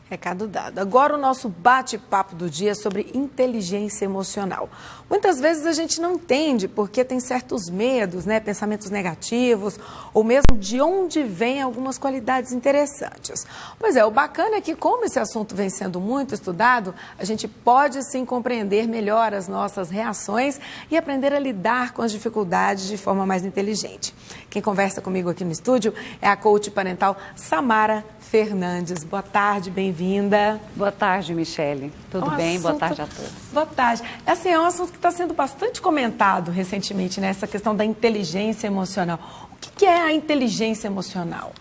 Recado dado. Agora o nosso bate-papo do dia é sobre inteligência emocional. Muitas vezes a gente não entende porque tem certos medos, pensamentos negativos, ou mesmo de onde vêm algumas qualidades interessantes. Pois é, o bacana é que como esse assunto vem sendo muito estudado, a gente pode sim compreender melhor as nossas reações e aprender a lidar com as dificuldades de forma mais inteligente. Quem conversa comigo aqui no estúdio é a coach parental Samara Fernandes. Boa tarde, bem-vinda. Boa tarde, Michele. Tudo bem? Boa tarde a todos. Boa tarde. Assim, é um assunto que está sendo bastante comentado recentemente, essa questão da inteligência emocional. O que é a inteligência emocional?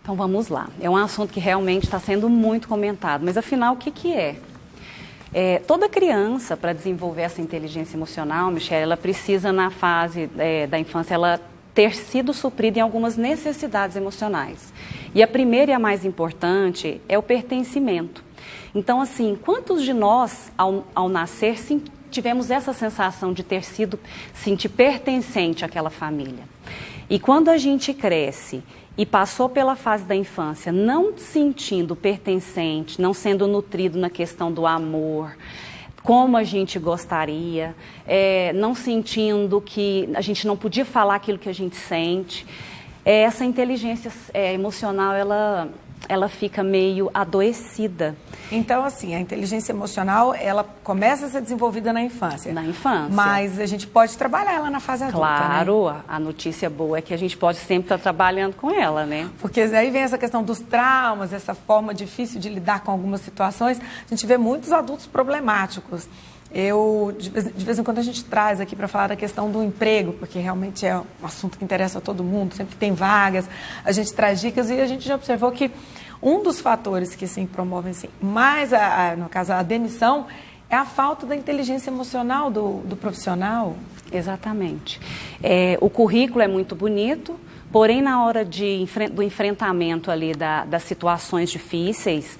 Então, vamos lá. É um assunto que realmente está sendo muito comentado, mas afinal, o que é? Toda criança, para desenvolver essa inteligência emocional, Michele, ela precisa, na fase da infância, ela ter sido suprida em algumas necessidades emocionais. E a primeira e a mais importante é o pertencimento. Então, assim, quantos de nós, ao nascer, tivemos essa sensação de sentir pertencente àquela família? E quando a gente cresce e passou pela fase da infância não sentindo pertencente, não sendo nutrido na questão do amor, como a gente gostaria, não sentindo que a gente não podia falar aquilo que a gente sente, essa inteligência emocional, ela fica meio adoecida. Então, assim, a inteligência emocional, ela começa a ser desenvolvida na infância. Na infância. Mas a gente pode trabalhar ela na fase adulta, Claro, né? A notícia boa é que a gente pode sempre estar trabalhando com ela, né? Porque aí vem essa questão dos traumas, essa forma difícil de lidar com algumas situações. A gente vê muitos adultos problemáticos. De vez em quando a gente traz aqui para falar da questão do emprego, porque realmente é um assunto que interessa a todo mundo, sempre tem vagas, a gente traz dicas e a gente já observou que um dos fatores que sim promovem sim, mais no caso a demissão, é a falta da inteligência emocional do profissional. Exatamente. O currículo é muito bonito, porém na hora do enfrentamento ali das situações difíceis,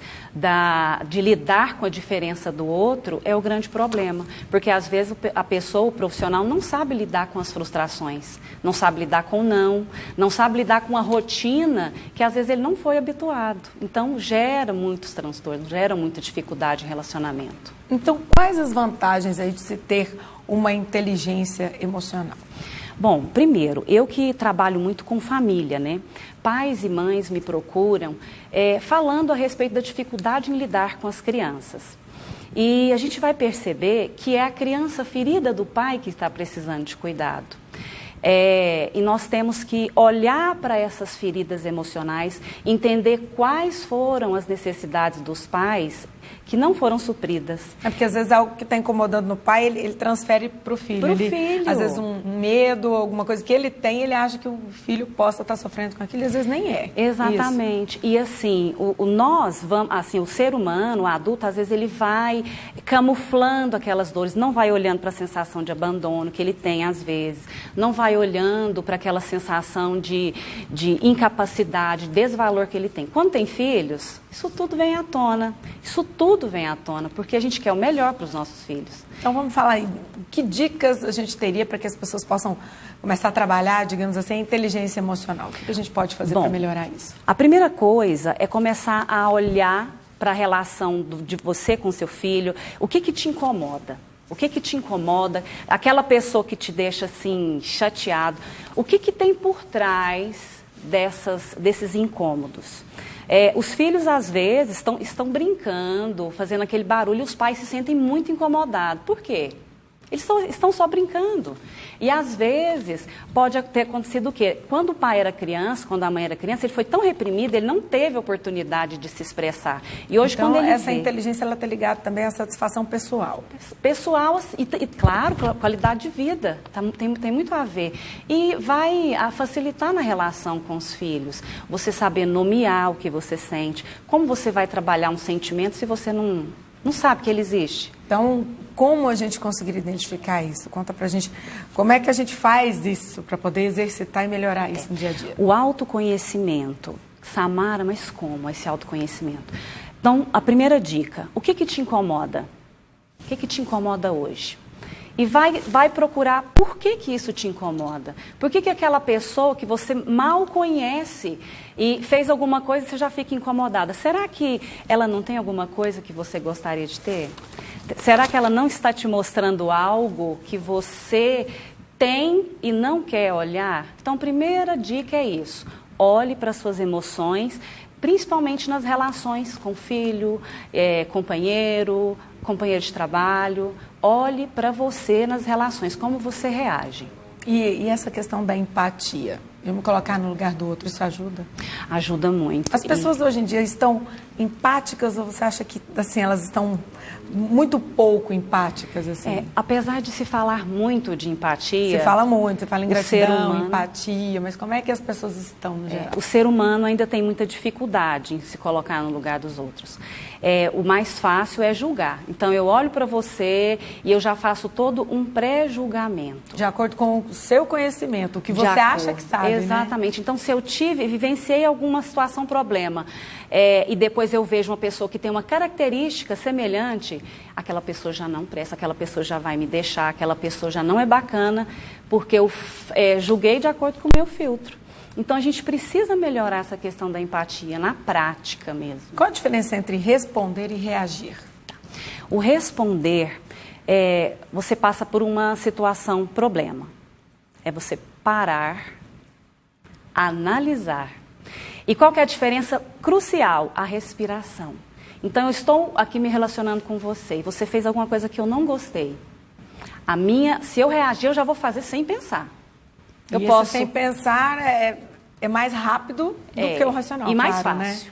de lidar com a diferença do outro, é o grande problema. Porque às vezes a pessoa, o profissional, não sabe lidar com as frustrações, não sabe lidar com o não sabe lidar com a rotina que às vezes ele não foi habituado. Então gera muitos transtornos, gera muita dificuldade em relacionamento. Então quais as vantagens aí de se ter uma inteligência emocional? Bom, primeiro, eu que trabalho muito com família, Pais e mães me procuram falando a respeito da dificuldade em lidar com as crianças. E a gente vai perceber que é a criança ferida do pai que está precisando de cuidado. E nós temos que olhar para essas feridas emocionais, entender quais foram as necessidades dos pais que não foram supridas. Porque às vezes algo que está incomodando no pai, ele transfere para o filho. Às vezes um medo, alguma coisa que ele tem, ele acha que o filho possa estar sofrendo com aquilo, e às vezes nem é. Exatamente. Isso. E assim, o ser humano, o adulto, às vezes ele vai camuflando aquelas dores, não vai olhando para a sensação de abandono que ele tem às vezes, não vai olhando para aquela sensação de incapacidade, desvalor que ele tem. Quando tem filhos, isso tudo vem à tona. Isso tudo vem à tona, porque a gente quer o melhor para os nossos filhos. Então vamos falar aí, que dicas a gente teria para que as pessoas possam começar a trabalhar, digamos assim, a inteligência emocional? O que a gente pode fazer para melhorar isso? A primeira coisa é começar a olhar para a relação de você com seu filho. O que te incomoda? O que te incomoda? Aquela pessoa que te deixa assim chateado. O que tem por trás desses incômodos? Os filhos, às vezes, estão brincando, fazendo aquele barulho, e os pais se sentem muito incomodados. Por quê? Eles estão só brincando. E, às vezes, pode ter acontecido o quê? Quando o pai era criança, quando a mãe era criança, ele foi tão reprimido, ele não teve oportunidade de se expressar. E hoje, então, quando ele essa inteligência, ela está ligada também à satisfação pessoal. Pessoal, e claro, qualidade de vida, tem muito a ver. E vai facilitar na relação com os filhos. Você saber nomear o que você sente. Como você vai trabalhar um sentimento se você não sabe que ele existe? Então, como a gente conseguir identificar isso? Conta pra gente como é que a gente faz isso para poder exercitar e melhorar isso no dia a dia. O autoconhecimento. Samara, mas como esse autoconhecimento? Então, a primeira dica, o que te incomoda? O que te incomoda hoje? E vai procurar por que isso te incomoda. Por que aquela pessoa que você mal conhece e fez alguma coisa e você já fica incomodada? Será que ela não tem alguma coisa que você gostaria de ter? Será que ela não está te mostrando algo que você tem e não quer olhar? Então, primeira dica é isso. Olhe para as suas emoções, principalmente nas relações com filho, companheiro de trabalho. Olhe para você nas relações, como você reage. E essa questão da empatia? Eu me colocar no lugar do outro, isso ajuda? Ajuda muito. As pessoas hoje em dia estão empáticas ou você acha que assim, elas estão muito pouco empáticas? Assim? Apesar de se falar muito de empatia... Você fala muito, você fala em gratidão, humano, empatia, mas como é que as pessoas estão no geral? O ser humano ainda tem muita dificuldade em se colocar no lugar dos outros. O mais fácil é julgar. Então, eu olho para você e eu já faço todo um pré-julgamento. De acordo com o seu conhecimento, o que você acha que sabe, exatamente. Né? Então, se eu vivenciei alguma situação, problema, e depois eu vejo uma pessoa que tem uma característica semelhante, aquela pessoa já não presta, aquela pessoa já vai me deixar, aquela pessoa já não é bacana, porque eu julguei de acordo com o meu filtro. Então, a gente precisa melhorar essa questão da empatia, na prática mesmo. Qual a diferença entre responder e reagir? O responder, você passa por uma situação, problema. É você parar, analisar. E qual que é a diferença crucial? A respiração. Então, eu estou aqui me relacionando com você e você fez alguma coisa que eu não gostei. Se eu reagir, eu já vou fazer sem pensar. Eu posso sem pensar é mais rápido do que o racional. E mais claro, fácil. Né?